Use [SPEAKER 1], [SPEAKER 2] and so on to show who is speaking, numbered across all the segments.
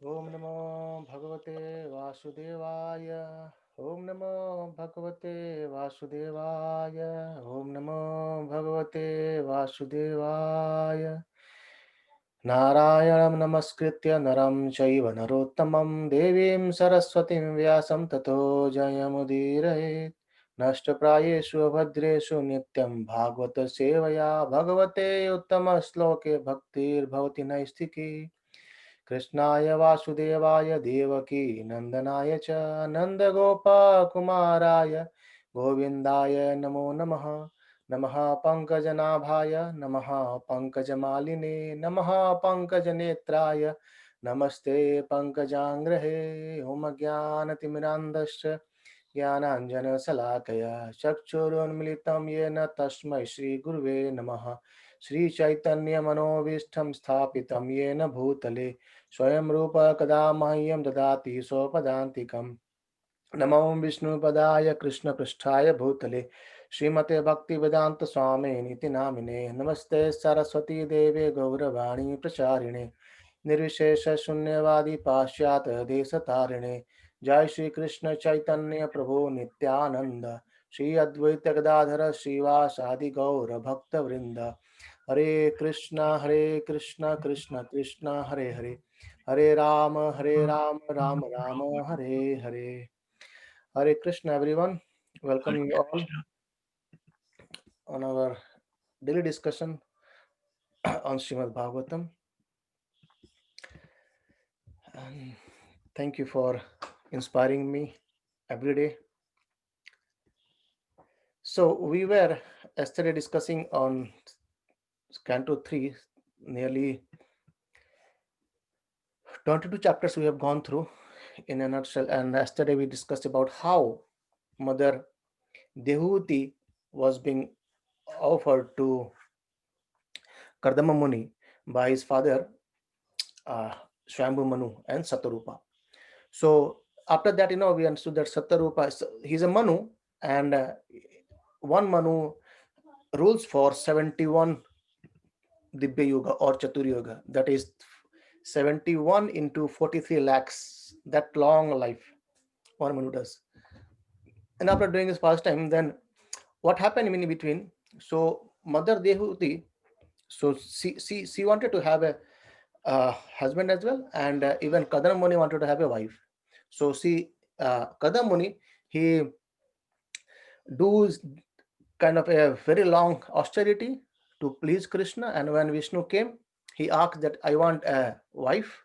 [SPEAKER 1] Om Namo Bhagavate Vasudevaya. Om Namo Bhagavate Vasudevaya. Om Namo Bhagavate Vasudevaya. Narayanam Namaskritya Naram Chaiva Narottamam Devim Saraswatim Vyasam Tato Jayamudire Nashtaprayeshu Abhadreshu Nityam Bhagavata Sevaya Bhagavate Uttama Sloke Bhaktir Bhavati Naistiki कृष्णाय वासुदेवाय देवकी नंदनाय च नन्दगोपकुमाराय गोविन्दाय नमो नमः नमः पंकजनाभाय नमः पंकजमालिने नमः पंकजनेत्राय नमस्ते पंकजांग्रहे ओम ज्ञानतिमिरान्धस्य ज्ञानाञ्जनशलाकया चक्षुरुन्मिलितं येन तस्मै श्रीगुरुवे नमः श्रीचैतन्यमनोभीष्टं स्थापितं येन भूतले स्वयं रूप कदा मह्यं ददाति स्वपदान्तिकम् नमो विष्णुपदाय कृष्णपृष्ठाय भूतले श्रीमते भक्तिवेदांत स्वामी निति नामिने नमस्ते सरस्वती देवे गौरवाणी प्रचारिणे निर्विशेष शून्यवादी पाश्चात्य देश तारिणे जय श्री कृष्ण चैतन्य प्रभु नित्यानंद श्री अद्वैत गदाधर श्रीवासादि गौर भक्त वृंद हरे Krishna Krishna Krishna Hare Hare Hare Ram Ram Ram Hare Hare Hare Krishna, everyone.
[SPEAKER 2] Hare
[SPEAKER 1] Welcome you all
[SPEAKER 2] Krishna.
[SPEAKER 1] on our daily discussion on Srimad Bhagavatam. And thank you for inspiring me every day. So, we were yesterday discussing on Canto 3, nearly 22 chapters we have gone through in a nutshell. And yesterday we discussed about how Mother Dehuti was being offered to Kardama Muni by his father uh, Swambhu Manu and Satarupa. So after that, we understood that Satarupa he's a Manu, and one Manu rules for 71 Dibya Yoga or Chatur Yoga. That is 71 into 43 lakhs. That long life one Manu does. And after doing this pastime, then what happened in between? So Mother Dehuti, so she wanted to have a husband as well, and even Kadam Muni wanted to have a wife. So see, Kadam Muni, he does kind of a very long austerity to please Krishna, and when Vishnu came, he asked that I want a wife,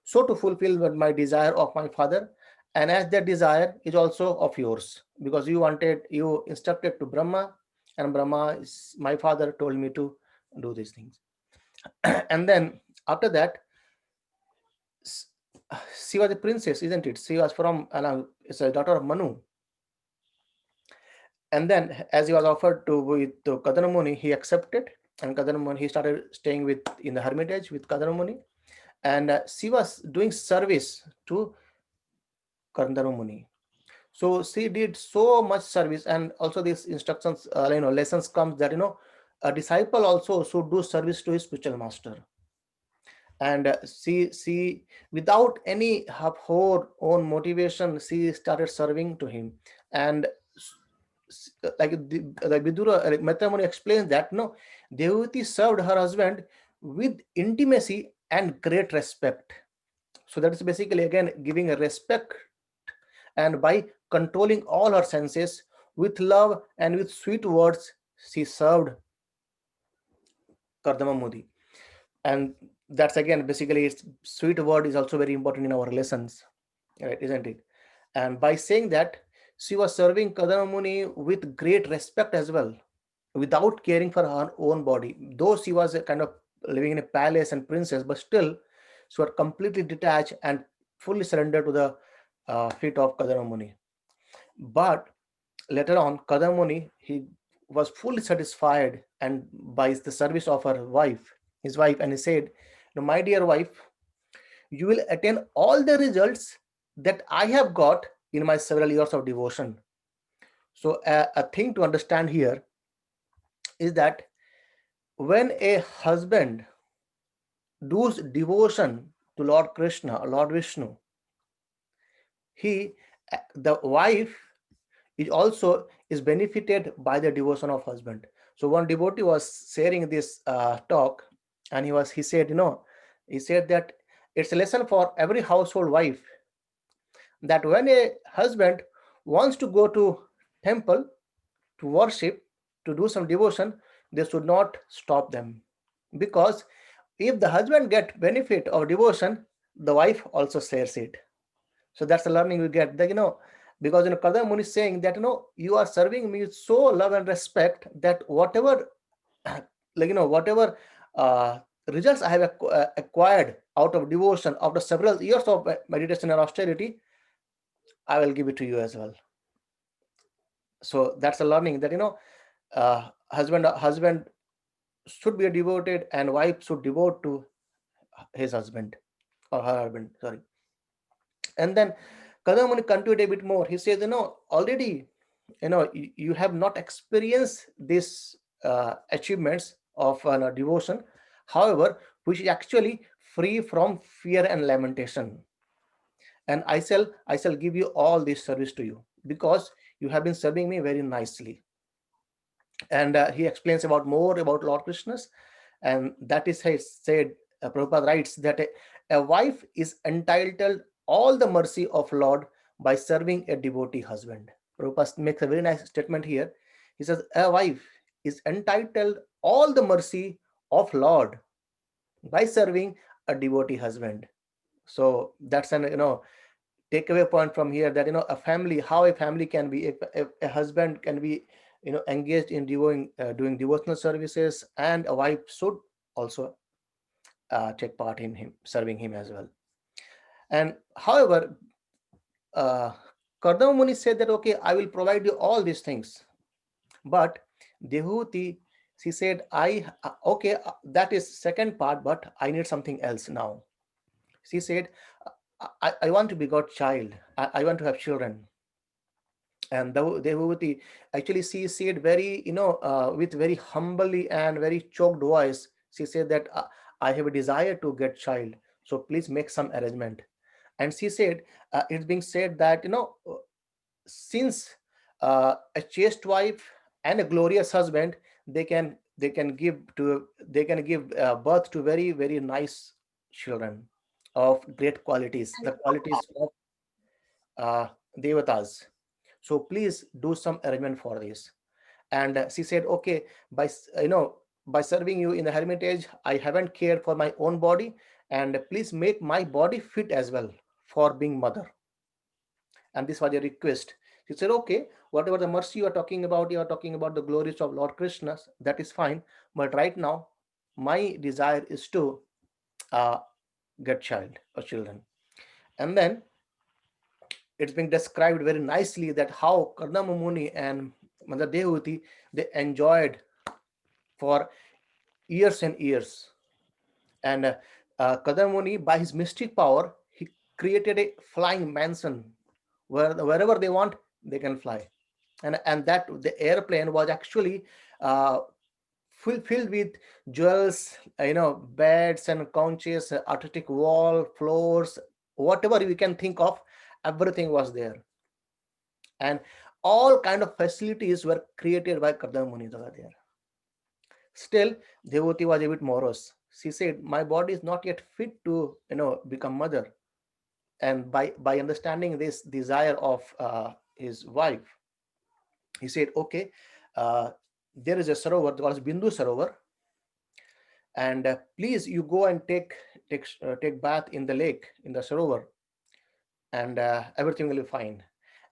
[SPEAKER 1] so to fulfill my desire of my father, and as that desire is also of yours, because you instructed to Brahma, and Brahma is my father told me to do these things. And then after that, s- she was a princess, isn't it? She was from it's a daughter of Manu. And then as he was offered to with to Kadanamuni, he accepted, and Kadanamuni he started staying with in the hermitage with Kadanamuni, and she was doing service to Kadanamuni. So she did so much service, and also these instructions, lessons comes that a disciple also should do service to his spiritual master. And she without any of her own motivation, she started serving to him. And like Vidura, like Maitramuni explains that no, Devati served her husband with intimacy and great respect. So that is basically again giving a respect, and by controlling all her senses with love and with sweet words, she served Kardama Modi. And that's again basically it's sweet word is also very important in our lessons, right, isn't it? And by saying that, she was serving Kadama Muni with great respect as well, without caring for her own body, though she was a kind of living in a palace and princess, but still she was completely detached and fully surrendered to the feet of Kadama Muni. But later on, Kadama Muni, he was fully satisfied and by the service of his wife, and he said, "Now, my dear wife, you will attain all the results that I have got in my several years of devotion." So, a thing to understand here is that when a husband does devotion to Lord Krishna, Lord Vishnu, he, the wife is also is benefited by the devotion of husband. So one devotee was sharing this talk, and he said, he said that it's a lesson for every household wife, that when a husband wants to go to temple to worship, to do some devotion, they should not stop them, because if the husband get benefit of devotion, the wife also shares it. So that's the learning we get. That, because Kardama Muni is saying that you are serving me with so love and respect that whatever whatever uh, results I have acquired out of devotion after several years of meditation and austerity, I will give it to you as well. So that's a learning, that husband should be devoted, and wife should devote to his husband, or her husband, sorry. And then Kadamuni continued a bit more. He says, already, you have not experienced these achievements of devotion, however, which is actually free from fear and lamentation. And I shall give you all this service to you, because you have been serving me very nicely. And he explains about more about Lord Krishna's, and that is he said, Prabhupada writes that a wife is entitled all the mercy of Lord by serving a devotee husband. Prabhupada makes a very nice statement here. He says a wife is entitled all the mercy of Lord by serving a devotee husband. So that's an takeaway point from here, that how a family can be, a husband can be engaged in doing devotional services, and a wife should also take part in him serving him as well. And however, uh, Kardama Muni said that, okay, I will provide you all these things, but Dehuti, she said, okay, that is second part, but I need something else now. She said, I want to be God's child. I want to have children. And Devhuti, actually, she said very, with very humbly and very choked voice, she said that I have a desire to get child. So please make some arrangement. And she said, it's being said that, since a chaste wife and a glorious husband, they can give birth to very, very nice children of great qualities, the qualities of uh, devatas. So please do some arrangement for this. And she said, okay, by serving you in the hermitage, I haven't cared for my own body, and please make my body fit as well for being mother. And this was a request. She said, okay, whatever the mercy you are talking about the glories of Lord Krishna, that is fine, but right now my desire is to uh, get child or children. And then it's been described very nicely that how Kardama Muni and Mother Dehuti, they enjoyed for years and years. And Kardama Muni, by his mystic power, he created a flying mansion where wherever they want, they can fly. And that the airplane was actually uh, filled with jewels, beds and couches, artistic wall, floors, whatever you can think of, everything was there. And all kind of facilities were created by Kardama Muni there. Still, Devoti was a bit morose. She said, my body is not yet fit to, become mother. And by understanding this desire of his wife, he said, okay, uh, there is a sarovar called Bindu Sarovar, and please you go and take bath in the lake, in the sarovar, and everything will be fine.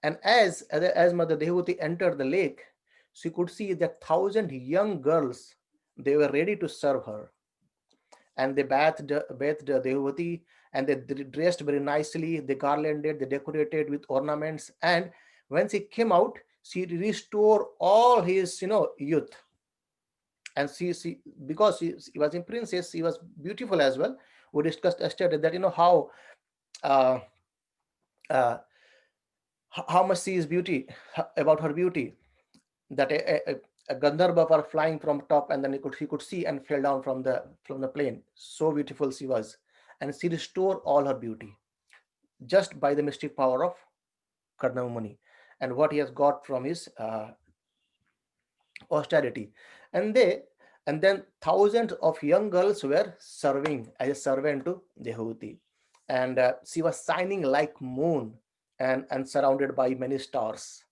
[SPEAKER 1] And as Mother Dehuti entered the lake, she could see that 1,000 young girls, they were ready to serve her. And they bathed Dehuti, and they dressed very nicely, they garlanded, they decorated with ornaments. And when she came out, she restored all his youth. And she because she was a princess, she was beautiful as well. We discussed yesterday that how uh, uh, how much she is beauty, about her beauty, that a Gandharva were flying from top, and then he could see and fell down from the plane. So beautiful she was. and she restored all her beauty just by the mystic power of Kardama Muni and what he has got from his austerity. And they and then thousands of young girls were serving as a servant to Dehuti, and she was shining like moon and surrounded by many stars.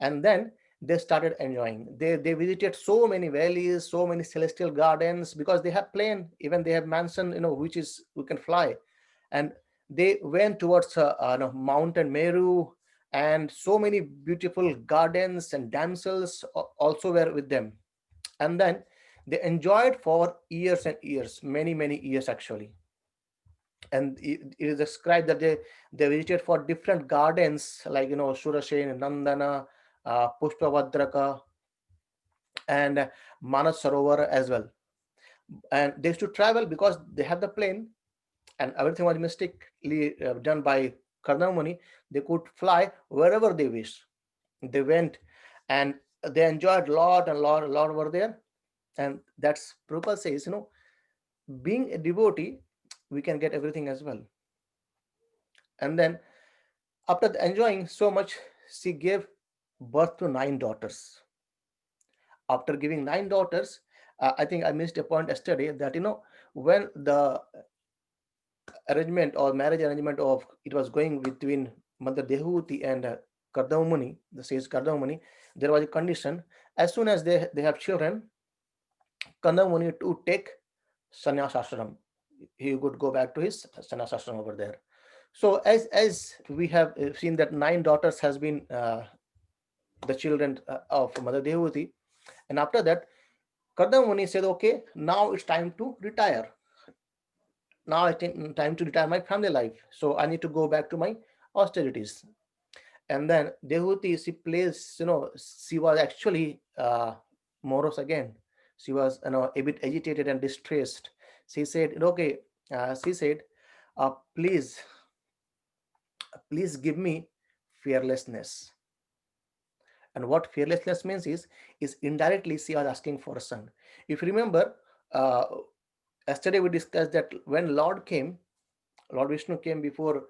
[SPEAKER 1] And then they started enjoying. They visited so many valleys, so many celestial gardens, because they have plane, even they have mansion, which is we can fly. And they went towards mountain Meru, and so many beautiful gardens and damsels also were with them. And then they enjoyed for years and years, many years actually. And it is described that they visited for different gardens like Surashen, Nandana, Pushpavadraka, and Manas Sarovar as well. And they used to travel because they had the plane, and everything was mystically done by Kardama Muni. They could fly wherever they wish. They went, and they enjoyed a lot over there. And that's Prabhupada says, being a devotee, we can get everything as well. And then after enjoying so much, she gave birth to 9 daughters. After giving 9 daughters, I think I missed a point yesterday that when the arrangement or marriage arrangement of it was going between Mother Dehuti and Kardama Muni, the sage Kardama Muni, there was a condition: as soon as they have children, Kardama Muni to take sannyas ashram. He would go back to his sannyas ashram over there. So as we have seen that 9 daughters has been the children of Mother Dehuti, and after that, Kardama Muni said, okay, now it's time to retire. Now I think time to retire my family life. So I need to go back to my austerities. And then Dehuti, she plays, she was actually morose again. She was, a bit agitated and distressed. She said, okay, she said, please, please give me fearlessness. And what fearlessness means is indirectly she was asking for a son. If you remember, uh, yesterday we discussed that when Lord Vishnu came before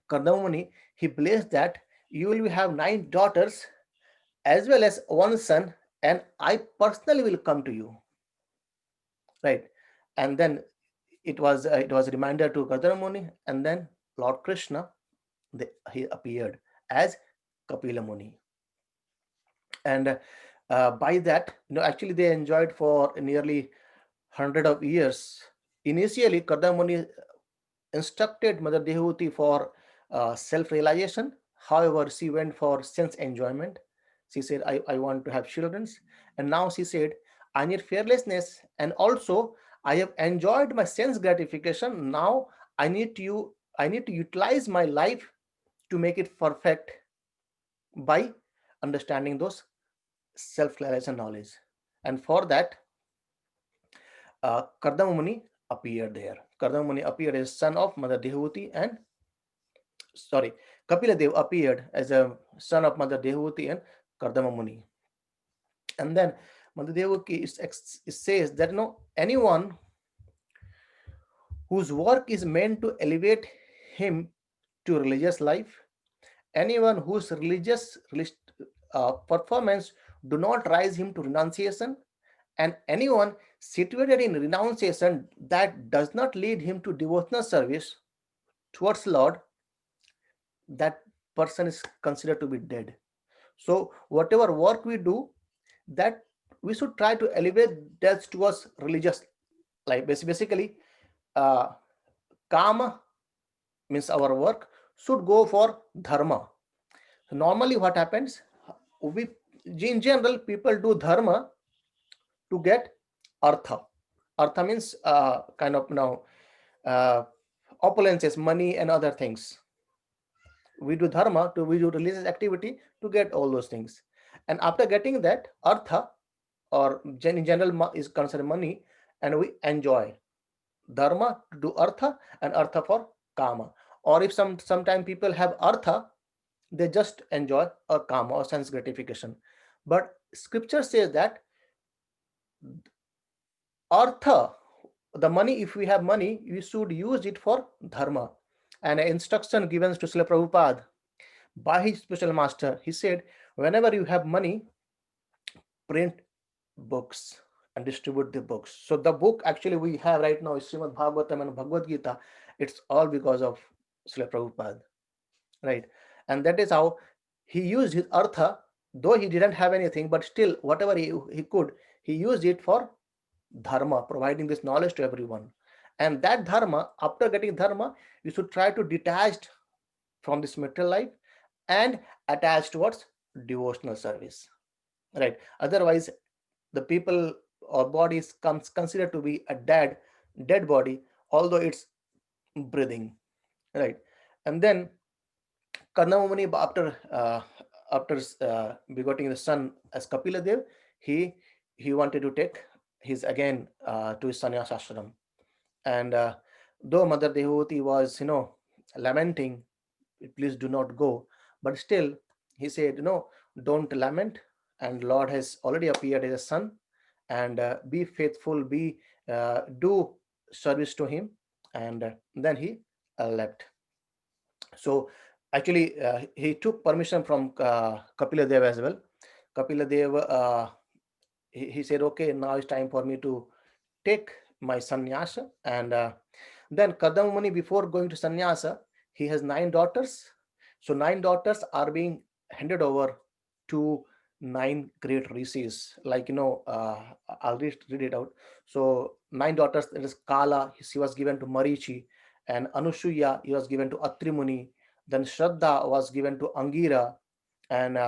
[SPEAKER 1] Kardama Muni, he blessed that you will have 9 daughters as well as one son, and I personally will come to you, right? And then it was a reminder to Kardama Muni, and then Lord Krishna, he appeared as Kapila Muni. And by that, actually they enjoyed for nearly 100 of years. Initially, Kardama Muni instructed Mother Dehuti for self-realization. However, she went for sense enjoyment. She said, I want to have children. And now she said, I need fearlessness. And also, I have enjoyed my sense gratification. Now I need to utilize my life to make it perfect by understanding those self-realization knowledge. And for that, Kardama Muni appeared there. Kardama Muni appeared as son of Mother Dehuti, and sorry, Kapila Dev appeared as a son of Mother Dehuti and Kardama Muni. And then Mother Dehuti says that anyone whose work is meant to elevate him to religious life, anyone whose religious performance do not rise him to renunciation, and anyone situated in renunciation that does not lead him to devotional service towards Lord, that person is considered to be dead. So whatever work we do, that we should try to elevate that towards religious life. Basically, uh, kama means our work should go for dharma. Normally, what happens? We in general people do dharma to get artha. Artha means kind of uh, opulences, money, and other things. We do dharma we do religious activity to get all those things. And after getting that artha, or in general is considered money, and we enjoy dharma to do artha, and artha for kama. Or if sometime people have artha, they just enjoy a kama or sense gratification. But scripture says that artha the money, if we have money, we should use it for dharma. And an instruction given to Srila Prabhupada by his special master, he said, whenever you have money, print books and distribute the books. So the book actually we have right now is Srimad Bhagavatam and Bhagavad Gita. It's all because of Srila Prabhupada, right? And that is how he used his artha, though he didn't have anything, but still whatever he could, he used it for dharma, providing this knowledge to everyone. And that dharma, after getting dharma, you should try to detach from this material life and attach towards devotional service, right? Otherwise, the people or bodies comes considered to be a dead body, although it's breathing, right? And then Karnamamuni, after begetting the son as Kapila Dev, he he wanted to take his again to his sannyas ashram. And though Mother Dehuti was, lamenting, please do not go, but still he said, no, don't lament. And Lord has already appeared as a son, and be faithful, be do service to him. And then he left. So actually, he took permission from Kapila Dev as well. Kapila Dev, he said, okay, now it's time for me to take my sannyasa. And then Kadamamuni, before going to sannyasa, he has 9 daughters. So 9 daughters are being handed over to 9 great rishis. Like, I'll read it out. So 9 daughters, that is Kala, she was given to Marichi, and Anusuya, he was given to Atri Muni. Then Shraddha was given to Angira, and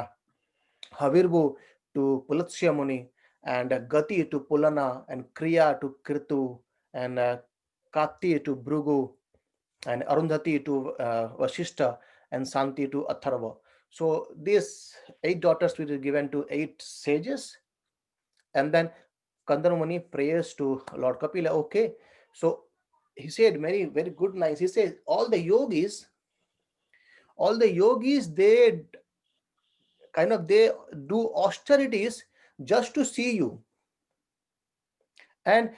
[SPEAKER 1] Havirbu to Pulatsya Muni, and Gati to Pulana, and Kriya to Kritu, and Kati to Bhrugu, and Arundhati to Vashishta, and Santi to Atharva. So these 8 daughters were given to 8 sages. And then Kandarmuni prays to Lord Kapila. Okay, so he said very, very good lines. He says all the yogis, they do austerities just to see you. And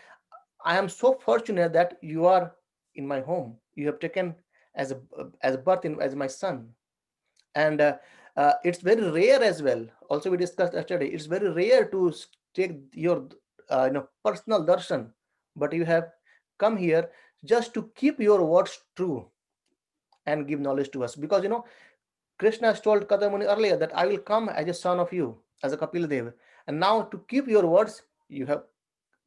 [SPEAKER 1] I am so fortunate that you are in my home. You have taken as birth as my son. And it's very rare as well. Also, we discussed yesterday. It's very rare to take your personal darshan, but you have come here just to keep your words true and give knowledge to us. Because Krishna has told Kadamuni earlier that I will come as a son of you, as a Kapil Dev. And now to keep your words, you have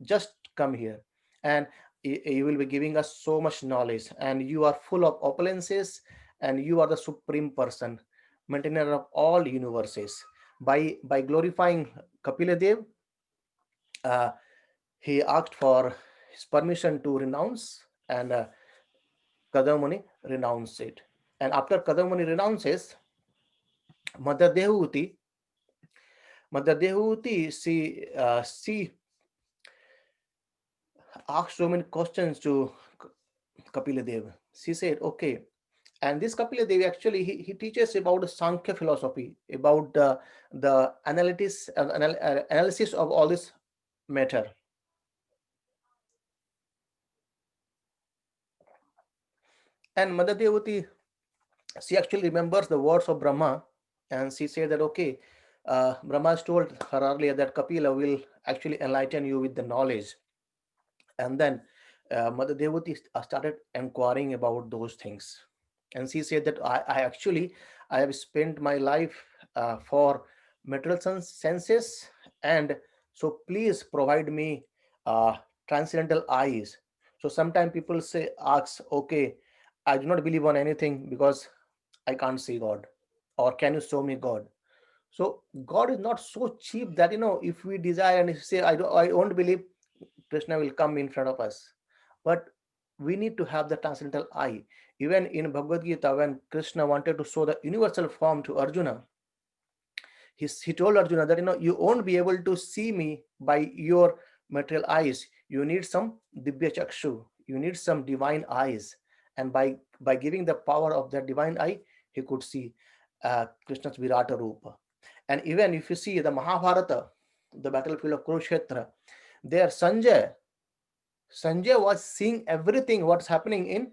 [SPEAKER 1] just come here. And you will be giving us so much knowledge. And you are full of opulences, and you are the supreme person, maintainer of all universes. By glorifying Kapila Dev, uh, he asked for his permission to renounce, and Kadamuni renounced it. And after Kadamuni renounces, Mother Dehuti, she asked so many questions to Kapila Dev. She said, okay. And this Kapila Devi actually he teaches about the Sankhya philosophy, about the analysis of all this matter. And Mother Devati, she actually remembers the words of Brahma, and she said that okay, Brahma has told her earlier that Kapila will actually enlighten you with the knowledge. And then Mother Devati started inquiring about those things, and she said that I have spent my life for material senses, and so please provide me uh, transcendental eyes. So sometimes people ask, okay, I do not believe on anything because I can't see God, or can you show me God? So God is not so cheap that if we desire and if say I won't believe, Krishna will come in front of us. But we need to have the transcendental eye. Even in Bhagavad Gita, when Krishna wanted to show the universal form to Arjuna, he told Arjuna that you won't be able to see me by your material eyes. You need some Dibya Chakshu. You need some divine eyes. And by giving the power of that divine eye, he could see Krishna's Virata Rupa. And even if you see the Mahabharata, the battlefield of Kurukshetra, there Sanjay, Sanjay was seeing everything what's happening in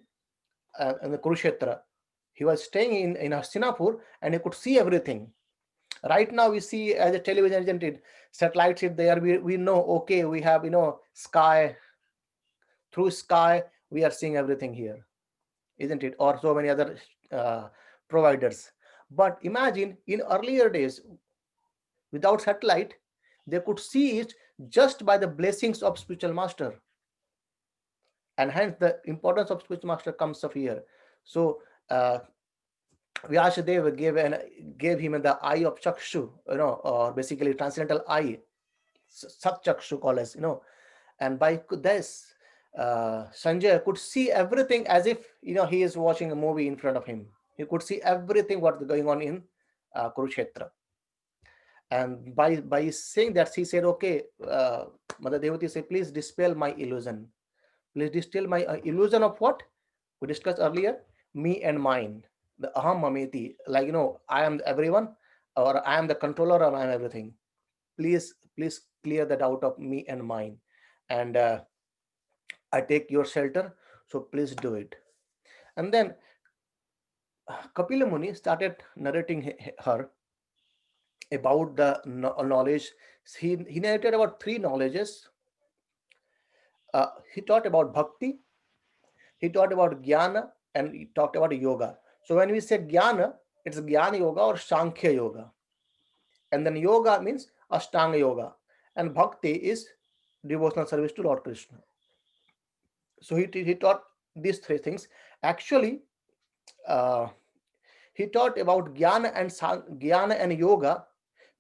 [SPEAKER 1] the Kurukshetra. He was staying in Hastinapur and he could see everything. Right now we see as a television, isn't it? Satellites is there. We know, okay, we have, sky, through sky, we are seeing everything here, isn't it? Or so many other uh, providers. But imagine in earlier days, without satellite, they could see it just by the blessings of spiritual master, and hence the importance of spiritual master comes up here. So uh, Vyasadeva gave him the eye of Chakshu, or basically transcendental eye, Sat Chakshu called as, and by this, Sanjay could see everything as if, he is watching a movie in front of him. He could see everything what's going on in Kurukshetra. And by saying that, he said, okay, Mother Devati said, please dispel my illusion. Please distill my illusion of what we discussed earlier, me and mine, the aham mameti, like, I am everyone, or I am the controller, or I am everything. Please clear the doubt of me and mine, and I take your shelter, so please do it. And then Kapila Muni started narrating her about the knowledge. He narrated about three knowledges. He taught about bhakti, he taught about jnana, and he talked about yoga. So when we say jnana, it's jnana yoga or sankhya yoga, and then yoga means ashtanga yoga, and bhakti is devotional service to Lord Krishna. So he taught these three things. Actually, uh, he taught about jnana and yoga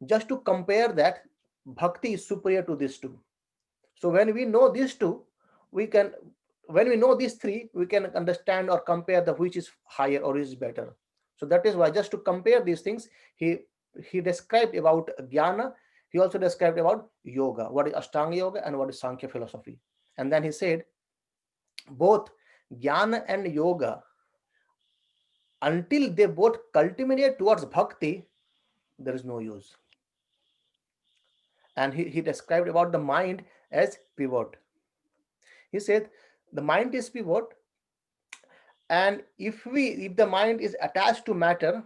[SPEAKER 1] just to compare that bhakti is superior to these two. So when we know these two, we can, when we know these three, we can understand or compare the which is higher or is better. So that is why, just to compare these things, he described about jnana. He also described about yoga, what is Ashtanga yoga and what is Sankhya philosophy. And then he said both jnana and yoga, until they both culminate towards bhakti, there is no use. And he described about the mind as pivot. He said the mind is pivot, and if the mind is attached to matter,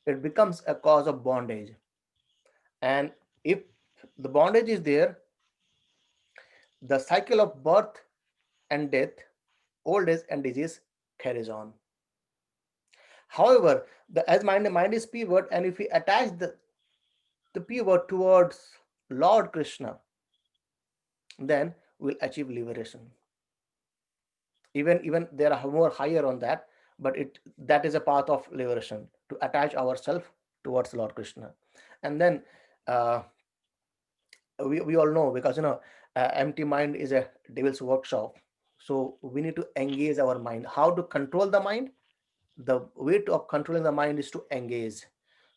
[SPEAKER 1] it becomes a cause of bondage. And if the bondage is there, the cycle of birth and death, old age and disease carries on. However, as mind is pivot, and if we attach the pivot towards Lord Krishna, then we'll achieve liberation. Even there are more higher on that, but that is a path of liberation, to attach ourselves towards Lord Krishna. And then uh, we all know, because empty mind is a devil's workshop. So we need to engage our mind. How to control the mind? The way of controlling the mind is to engage.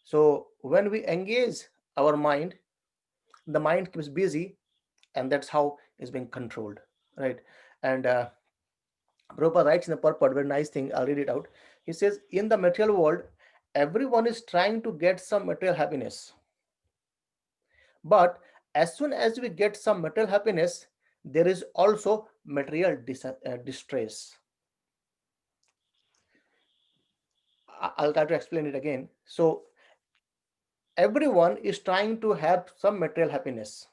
[SPEAKER 1] So when we engage our mind, the mind keeps busy, and that's how it's being controlled, right? And Prabhupada writes in the purport, very nice thing, I'll read it out. He says, in the material world, everyone is trying to get some material happiness. But as soon as we get some material happiness, there is also material distress. I'll try to explain it again. So everyone is trying to have some material happiness.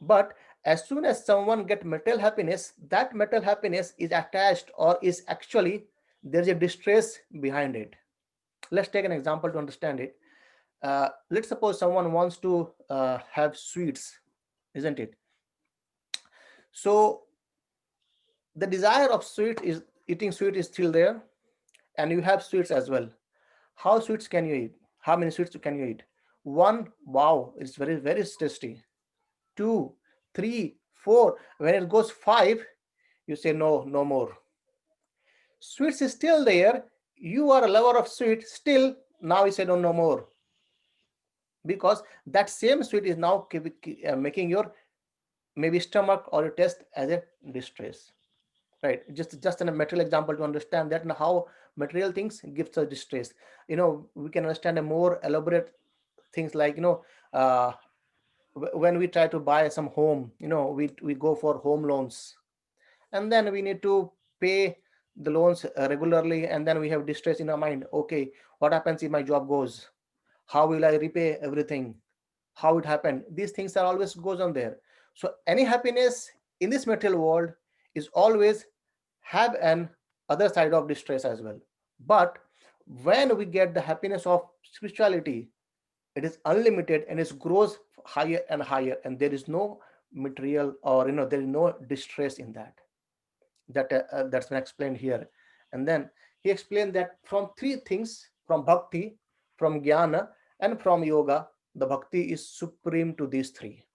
[SPEAKER 1] But as soon as someone gets material happiness, that material happiness is attached, or is actually, there's a distress behind it. Let's take an example to understand it. Let's suppose someone wants to have sweets, isn't it? So the desire of eating sweet is still there, and you have sweets as well. How sweets can you eat? How many sweets can you eat? One, wow, it's very, very tasty. Two, three, four. When it goes five, you say no, no more. Sweets is still there. You are a lover of sweet. Still, now you say no, no more. Because that same sweet is now making your maybe stomach or your test as a distress. Right? Just a material example to understand that, and how material things gives us distress. We can understand a more elaborate things, like uh, when we try to buy some home, we go for home loans, and then we need to pay the loans regularly, and then we have distress in our mind. Okay, what happens if my job goes? How will I repay everything? How it happened? These things are always goes on there. So any happiness in this material world is always have an other side of distress as well. But when we get the happiness of spirituality, it is unlimited and it grows higher and higher, and there is no material, or there is no distress in that. That's been explained here. And then he explained that from three things, from bhakti, from jnana, and from yoga, the bhakti is supreme to these three,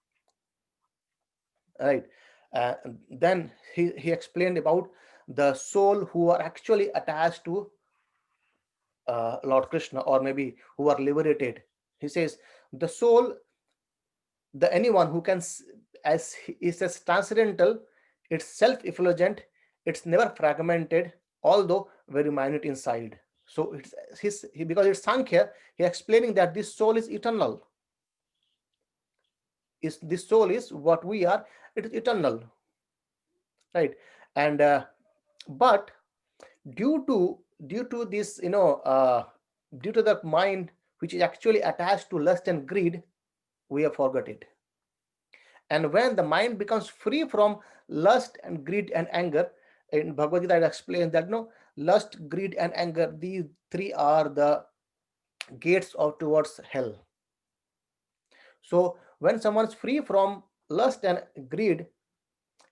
[SPEAKER 1] right? Then he explained about the soul who are actually attached to Lord Krishna, or maybe who are liberated. He says the soul, the anyone who can, as he says, transcendental, it's self-effulgent, it's never fragmented, although very minute inside. So because it's Sankhya, he explaining that this soul is eternal. Is this soul is what we are? It is eternal, right? And but due to this, due to the mind which is actually attached to lust and greed, we have forgot it. And when the mind becomes free from lust and greed and anger, in Bhagavad Gita it explains that no, lust, greed, and anger, these three are the gates of towards hell. So when someone is free from lust and greed,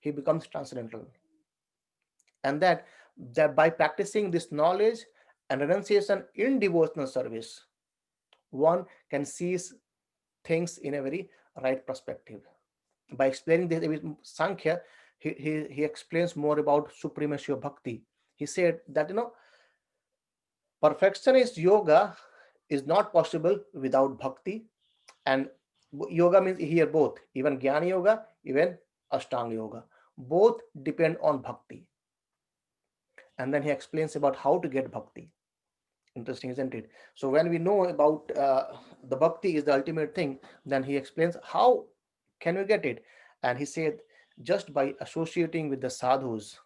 [SPEAKER 1] he becomes transcendental. And that by practicing this knowledge and renunciation in devotional service, one can seize things in a very right perspective. By explaining this with Sankhya, he explains more about supremacy of bhakti. He said that perfectionist yoga is not possible without bhakti, and yoga means here both, even Jnana yoga, even Ashtanga yoga, both depend on bhakti. And then he explains about how to get bhakti. Interesting, isn't it? So when we know about the bhakti is the ultimate thing, then he explains how can we get it. And he said, just by associating with the sadhus,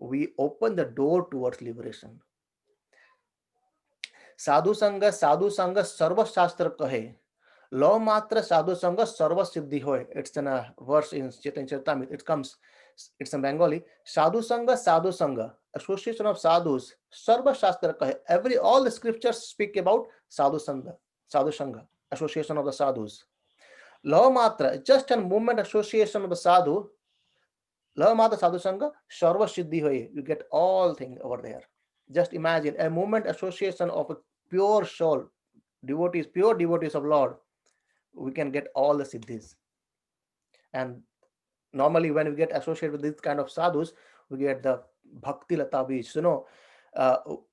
[SPEAKER 1] we open the door towards liberation. साधु संग सर्व शास्त्र कहे, लो मात्र sadhu sanga sarva siddhi hoy. It's in a verse in Chaitanya Charitamrita. It comes, it's in Bengali. Sadhu sanga, association of sadhus, sarva shastra kahe. All the scriptures speak about sadhu sanga, association of the sadhus. Law matra, just a moment association of the sadhu, law matra sadhu sanga, sarva siddhi hoy. You get all things over there. Just imagine a moment association of a pure soul, devotees, pure devotees of Lord, we can get all the siddhis. And normally when we get associated with this kind of sadhus, we get the bhakti lata bij. So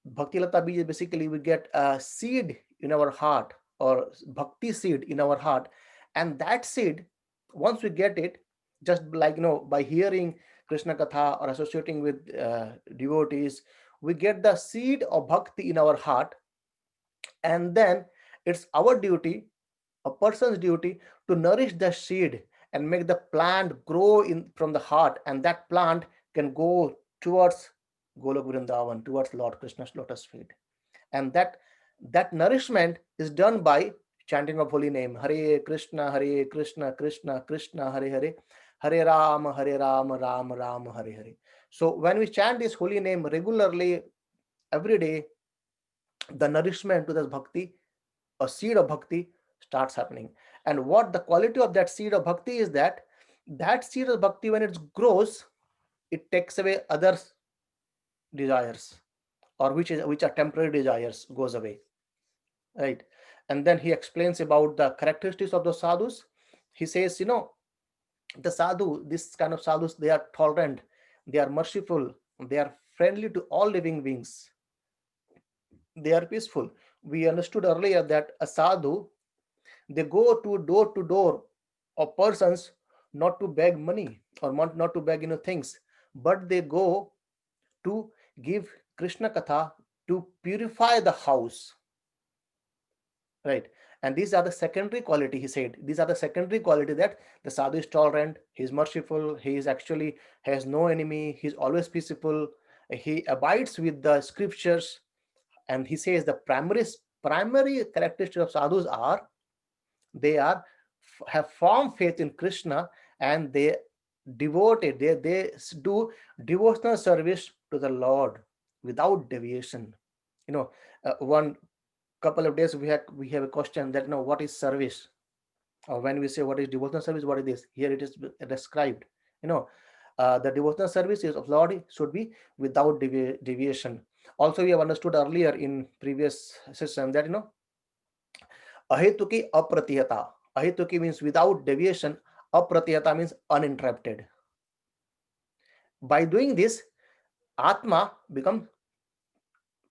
[SPEAKER 1] bhakti lata bij is basically we get a seed in our heart, or bhakti seed in our heart, and that seed, once we get it, just like by hearing Krishna Katha or associating with devotees, we get the seed of bhakti in our heart, and then it's our duty, a person's duty, to nourish the seed and make the plant grow in from the heart, and that plant can go towards Golok Vrindavan, towards Lord Krishna's lotus feet. And that nourishment is done by chanting of holy name, Hare Krishna, Krishna Krishna, Hare Hare, Hare Ram, Ram Ram, Hare Hare. So when we chant this holy name regularly every day, the nourishment to this bhakti, a seed of bhakti, starts happening. And what the quality of that seed of bhakti is, that seed of bhakti, when it grows, it takes away other desires, or which are temporary desires, goes away, right? And then he explains about the characteristics of those sadhus. He says, the sadhu, this kind of sadhus, they are tolerant, they are merciful, they are friendly to all living beings, they are peaceful. We understood earlier that a sadhu, they go to door of persons, not to beg money, or not to beg things, but they go to give Krishna Katha, to purify the house, right? And these are the secondary quality, he said. These are the secondary quality, that the sadhu is tolerant, he is merciful, he is actually has no enemy, he is always peaceful, he abides with the scriptures. And he says the primary characteristics of sadhus are, they are have firm faith in Krishna, and they devoted, they do devotional service to the Lord without deviation. You know, one couple of days we have a question that, what is service, or when we say what is devotional service, what is this? Here it is described. You know, the devotional service is of Lord should be without deviation. Also, we have understood earlier in previous session that, ahetuki apratiyata. Ahetuki means without deviation. Apratiyata means uninterrupted. By doing this, Atma becomes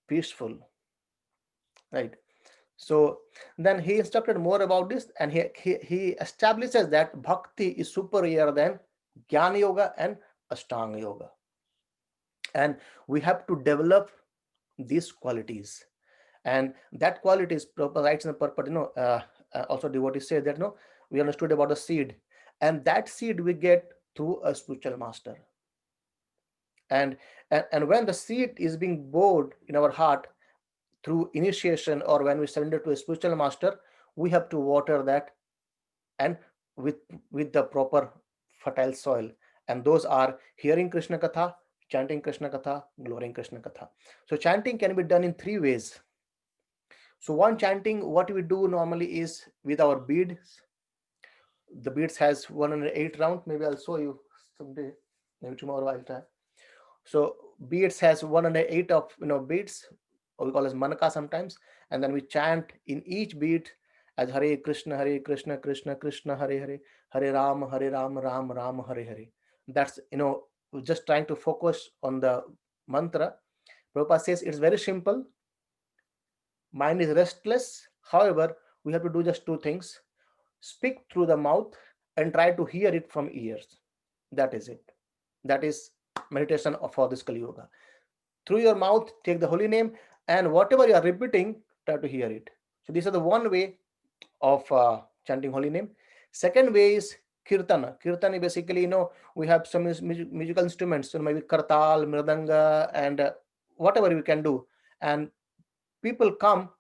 [SPEAKER 1] peaceful, right? So then he instructed more about this, and he establishes that bhakti is superior than Jnana Yoga and Ashtanga Yoga. And we have to develop these qualities. And that quality is proper rights and purpose. Also devotees say that, we understood about the seed, and that seed we get through a spiritual master. And when the seed is being bored in our heart through initiation, or when we surrender to a spiritual master, we have to water that, and with the proper fertile soil. And those are hearing Krishna Katha, chanting Krishna Katha, glorying Krishna Katha. So chanting can be done in three ways. So one chanting, what we do normally is with our beads. The beads has 108 round. Maybe I'll show you someday. Maybe tomorrow I'll try. So beads has 108 of beads, or we call as manaka sometimes, and then we chant in each bead as Hare Krishna, Krishna Krishna, Hare Hare, Hare Ram, Ram Ram, Hare Hare. That's just trying to focus on the mantra. Prabhupada says it's very simple. Mind is restless. However, we have to do just two things: speak through the mouth and try to hear it from ears. That is it. That is meditation for this Kali Yoga. Through your mouth, take the holy name, and whatever you are repeating, try to hear it. So this is the one way of chanting holy name. Second way is kirtana. Kirtana basically, we have some musical instruments, so maybe kartal, mridanga, and whatever we can do. And people come,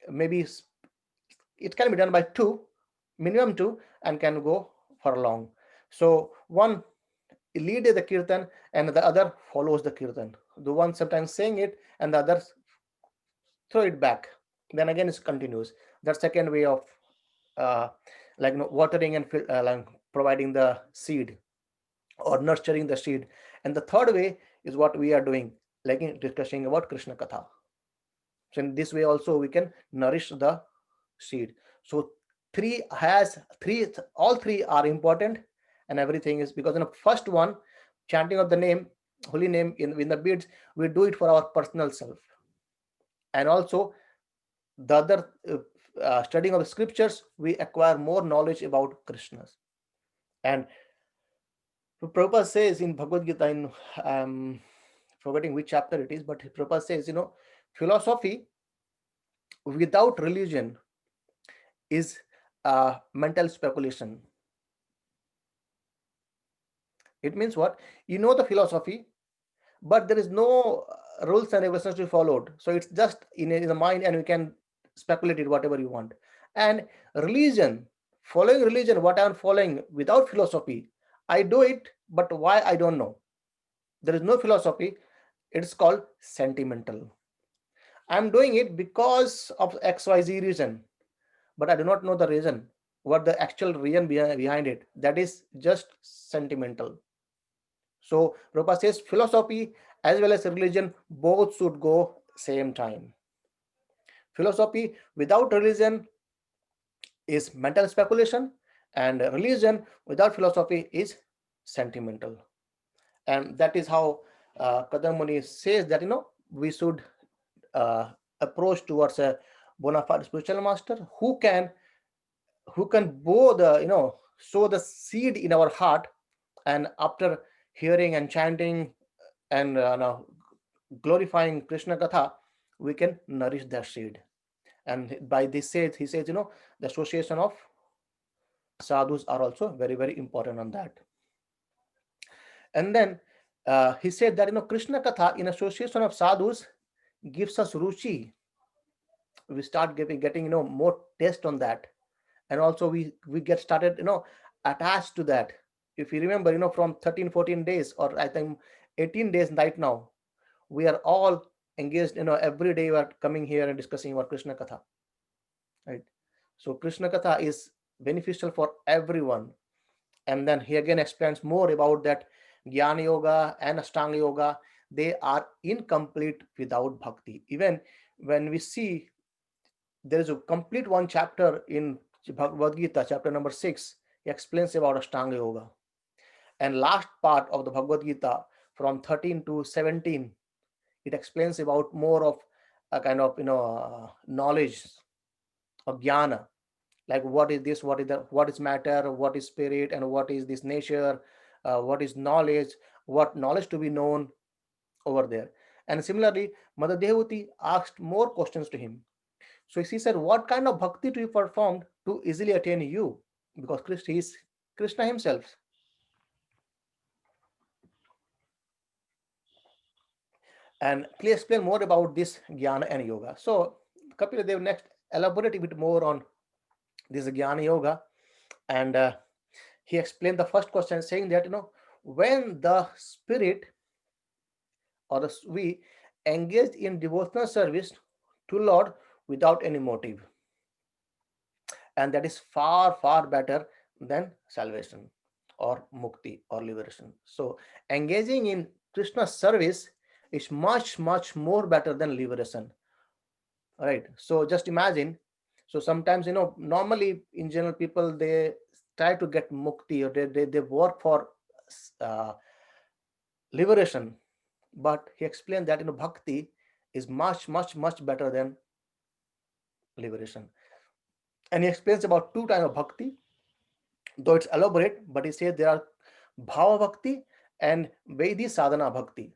[SPEAKER 1] maybe it can be done by two, minimum two, and can go for long. So one lead the kirtan and the other follows the kirtan. The one sometimes saying it and the others throw it back. Then again it continues. That second way of watering and providing the seed or nurturing the seed. And the third way is what we are doing, like discussing about Krishna Katha. So in this way also we can nourish the seed. So all three are important, and everything is because in the first one, chanting of the name, holy name in the beads, we do it for our personal self, and also the other studying of the scriptures, we acquire more knowledge about Krishna's. And Prabhupada says in Bhagavad Gita, in forgetting which chapter it is, but Prabhupada says, philosophy without religion is mental speculation. It means what? The philosophy, but there is no rules and regulations to be followed. So it's just in the mind, and you can speculate it whatever you want. And religion, following religion, what I'm following without philosophy, I do it, but why I don't know. There is no philosophy. It's called sentimental. I'm doing it because of XYZ reason, but I do not know the reason, what the actual reason behind it. That is just sentimental. So Prabhupada says philosophy as well as religion both should go same time. Philosophy without religion is mental speculation, and religion without philosophy is sentimental. And that is how Kadam Muni says that we should approach towards a bona fide spiritual master who can sow the seed in our heart, and after hearing and chanting and glorifying Krishna Katha, we can nourish that seed. And by this says, he says, the association of sadhus are also very, very important on that. And then he said that, Krishna Katha in association of sadhus gives us ruchi. We start getting more taste on that. And also we get started attached to that. If you remember, from 13 14 days, or I think 18 days right now, we are all engaged, every day we are coming here and discussing about Krishna Katha, right? So Krishna Katha is beneficial for everyone. And then he again explains more about that Jnana Yoga and Ashtanga Yoga, they are incomplete without bhakti. Even when we see, there is a complete one chapter in Bhagavad Gita, chapter number 6. He explains about Ashtanga Yoga. And last part of the Bhagavad Gita, from 13 to 17, it explains about more of a kind of knowledge of jnana, like what is this, what is matter, what is spirit, and what is this nature, what is knowledge, what knowledge to be known over there. And similarly, Mother Dehuti asked more questions to him. So she said, what kind of bhakti do you perform to easily attain you? Because Krishna is Krishna himself. And please explain more about this jnana and yoga. So Kapila Dev next elaborate a bit more on this jnana yoga. And he explained the first question saying that, when the spirit or we engaged in devotional service to Lord without any motive, and that is far far better than salvation or mukti or liberation. So engaging in Krishna's service is much much more better than liberation, right? So just imagine, so sometimes, normally in general people, they try to get mukti, or they work for uh, liberation. But he explained that, bhakti is much much much better than liberation. And he explains about two types of bhakti, though it's elaborate, but he says there are bhava bhakti and Vedi sadhana bhakti.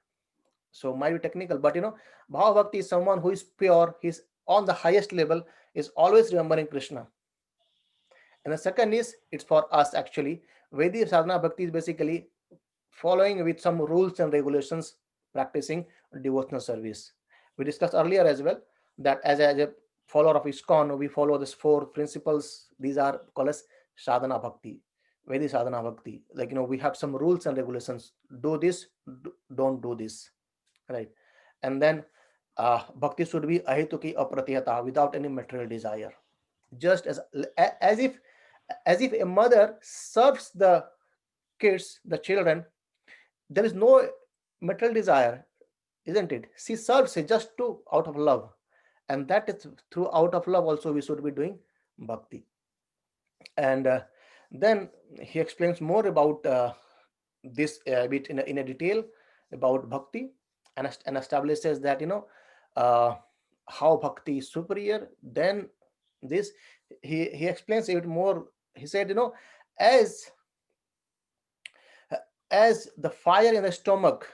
[SPEAKER 1] So might be technical, but bhava bhakti is someone who is pure, he's on the highest level, is always remembering Krishna. And the second is, it's for us actually. Vedi sadhana bhakti is basically following with some rules and regulations, practicing devotional service. We discussed earlier as well that as a follower of ISKCON, we follow these four principles. These are called as sadhana bhakti, Vedi sadhana bhakti. Like, we have some rules and regulations. Do this, don't do this, right? And then bhakti should be ahituki apratihata, without any material desire. Just as if a mother serves the kids, the children, there is no material desire, isn't it? She serves it just to out of love, and that is through out of love also we should be doing bhakti. And then he explains more about this a bit in a detail about bhakti, and establishes that, uh, how bhakti is superior than this. He explains it more. He said, as as the fire in the stomach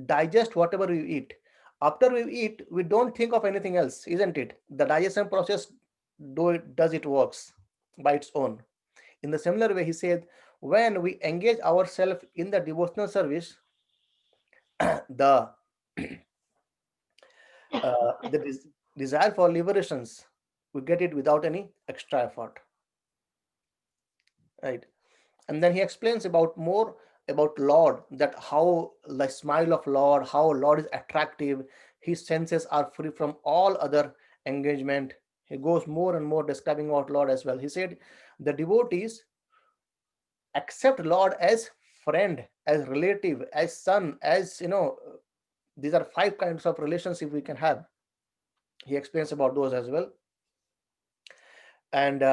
[SPEAKER 1] digest whatever we eat, after we eat we don't think of anything else, isn't it? The digestion process does it works by its own. In the similar way, he said, when we engage ourselves in the devotional service, the desire for liberations, we get it without any extra effort, right? And then he explains about more about Lord, that how the smile of Lord, how Lord is attractive, his senses are free from all other engagement. He goes more and more describing about Lord as well. He said the devotees accept Lord as friend, as relative, as son, as these are five kinds of relationship we can have. He explains about those as well. And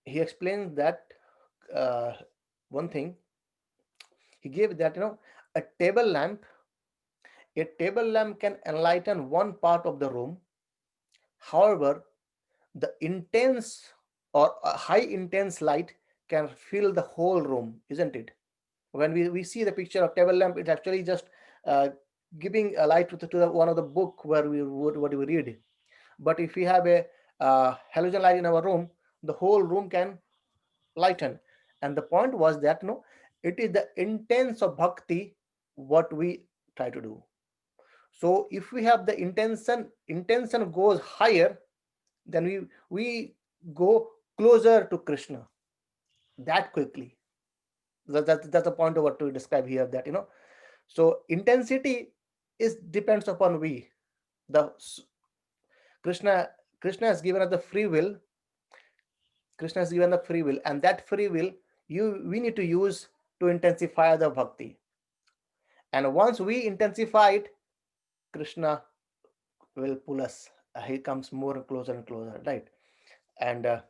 [SPEAKER 1] he explains that uh, one thing he gave, that a table lamp can enlighten one part of the room. However, the intense or high intense light can fill the whole room, isn't it? When we see the picture of table lamp, it's actually just uh, giving a light to one of the book where we would what we read. But if we have a halogen light in our room, the whole room can lighten. And the point was that no, it is the intense of bhakti what we try to do. So if we have the intention goes higher, then we go closer to Krishna that quickly. That's the point of what to describe here, that so intensity is depends upon we, the krishna krishna has given us the free will. Krishna has given the free will, and that free will we need to use to intensify the bhakti. And once we intensify it, Krishna will pull us. He comes more closer and closer, right? And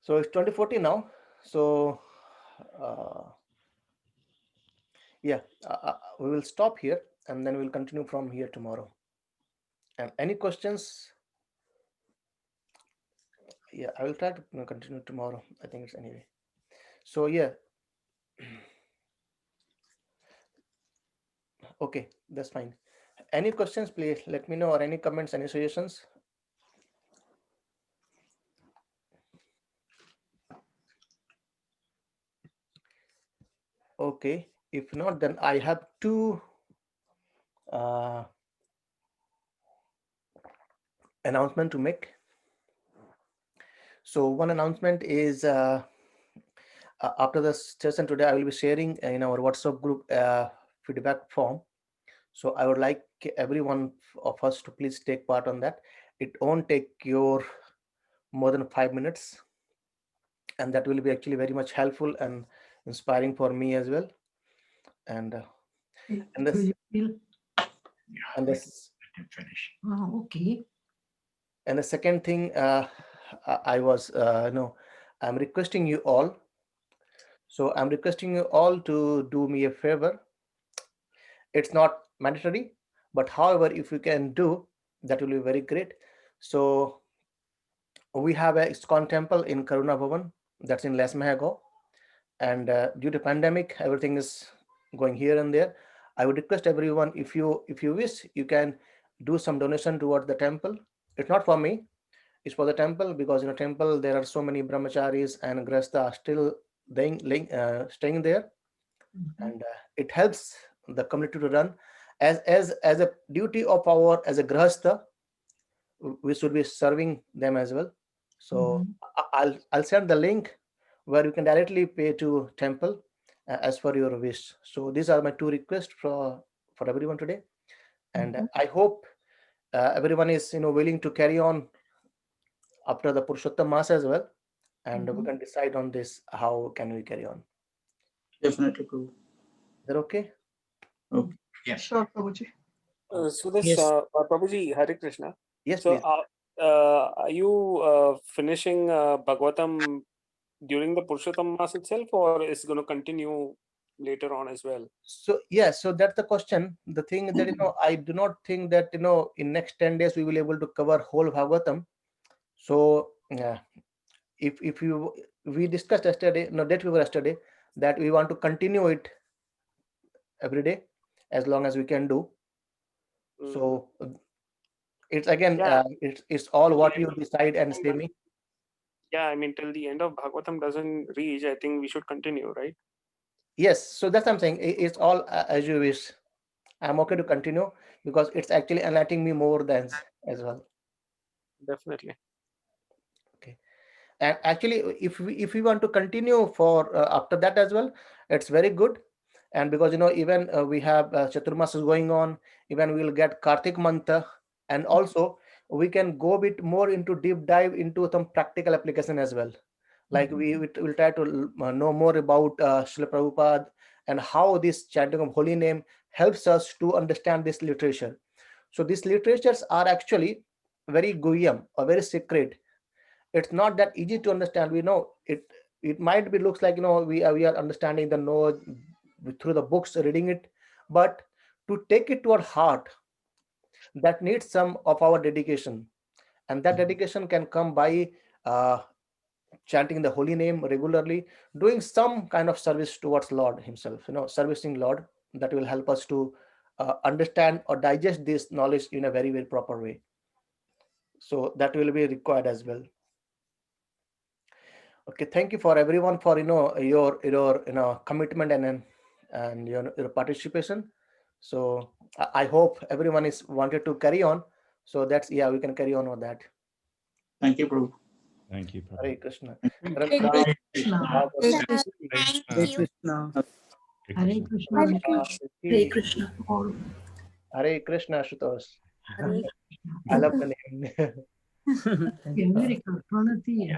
[SPEAKER 1] so it's 2014 now. So uh, yeah, we will stop here, and then we'll continue from here tomorrow. And any questions? Yeah, I will try to continue tomorrow. I think it's anyway. So yeah, okay, that's fine. Any questions, please let me know, or any comments, any suggestions. Okay, if not, then I have two uh, announcement to make. So one announcement is after the session today, I will be sharing in our WhatsApp group feedback form. So I would like everyone of us to please take part on that. It won't take your more than 5 minutes, and that will be actually very much helpful and inspiring for me as well. And and this and this
[SPEAKER 2] Finish.
[SPEAKER 3] Okay.
[SPEAKER 1] and the second thing, I was no, I'm requesting you all. So I'm requesting you all to do me a favor. It's not mandatory, but however, if you can do, that will be very great. So we have a ISKCON temple in Karuna Bhavan, that's in Les Mehago, and due to pandemic, everything is going here and there. I would request everyone, if you wish, you can do some donation towards the temple. It's not for me, it's for the temple, because in a temple there are so many brahmacharis and grasta still staying there,
[SPEAKER 3] Mhm.
[SPEAKER 1] and it helps the community to run. As a duty of our as a grahastha, we should be serving them as well. So
[SPEAKER 3] Mhm.
[SPEAKER 1] I'll send the link where you can directly pay to temple as per your wish. So these are my two requests for everyone today, and
[SPEAKER 3] Mhm.
[SPEAKER 1] I hope everyone is willing to carry on after the Purushottam Mass as well, and we
[SPEAKER 3] Mhm.
[SPEAKER 1] can decide on this how can we carry on.
[SPEAKER 2] Definitely, Prabhu.
[SPEAKER 1] Is that okay?
[SPEAKER 2] Okay. Yes.
[SPEAKER 3] Sure, Prabhuji.
[SPEAKER 4] So this
[SPEAKER 2] Yes.
[SPEAKER 4] Prabhuji, Hare Krishna.
[SPEAKER 1] Yes,
[SPEAKER 4] So
[SPEAKER 1] please.
[SPEAKER 4] are you finishing Bhagavatam during the Purushottam Mass itself, or is going to continue later on as well?
[SPEAKER 1] So yeah, so that's the question. The thing that I do not think that in next 10 days we will able to cover whole Bhagavatam. So if you we discussed yesterday, no, that we were yesterday, that we want to continue it every day as long as we can do.
[SPEAKER 4] Mm.
[SPEAKER 1] So it's again
[SPEAKER 4] Yeah,
[SPEAKER 1] it's all
[SPEAKER 4] till the
[SPEAKER 1] what
[SPEAKER 4] end
[SPEAKER 1] you
[SPEAKER 4] of
[SPEAKER 1] decide and
[SPEAKER 4] Bhagavatam
[SPEAKER 1] say me.
[SPEAKER 4] yeah, I mean till the end of Bhagavatam doesn't reach, I think we should continue, right?
[SPEAKER 1] Yes, so that's what I'm saying. It's all as you wish. I'm okay to continue because it's actually enlightening me more than as well.
[SPEAKER 4] Definitely.
[SPEAKER 1] Okay. And actually, if we want to continue for after that as well, it's very good. And because even we have Chaturmas is going on, even we'll get Kartik Mantha, and also we can go a bit more into deep dive into some practical application as well. Like
[SPEAKER 3] Mhm.
[SPEAKER 1] we will try to know more about Srila Prabhupada and how this chanting of holy name helps us to understand this literature. So these literatures are actually very guhyam or very secret. It's not that easy to understand. We know it might be looks like we are understanding the know through the books reading it, but to take it to our heart, that needs some of our dedication, and that dedication can come by uh, chanting the holy name regularly, doing some kind of service towards Lord himself, servicing Lord. That will help us to understand or digest this knowledge in a very, very proper way. So that will be required as well. Okay, thank you for everyone for your commitment and your participation. So I hope everyone is wanted to carry on. So that's, yeah, we can carry on with that.
[SPEAKER 2] Thank you, Prabhu.
[SPEAKER 3] Thank you, Prabhu.
[SPEAKER 1] Hare Krishna.
[SPEAKER 5] Hare Krishna.
[SPEAKER 2] Hare Krishna.
[SPEAKER 5] Hare Krishna.
[SPEAKER 1] Hare Krishna. Hare Krishna, Ashutosh. I love the name.
[SPEAKER 5] America, Pranati.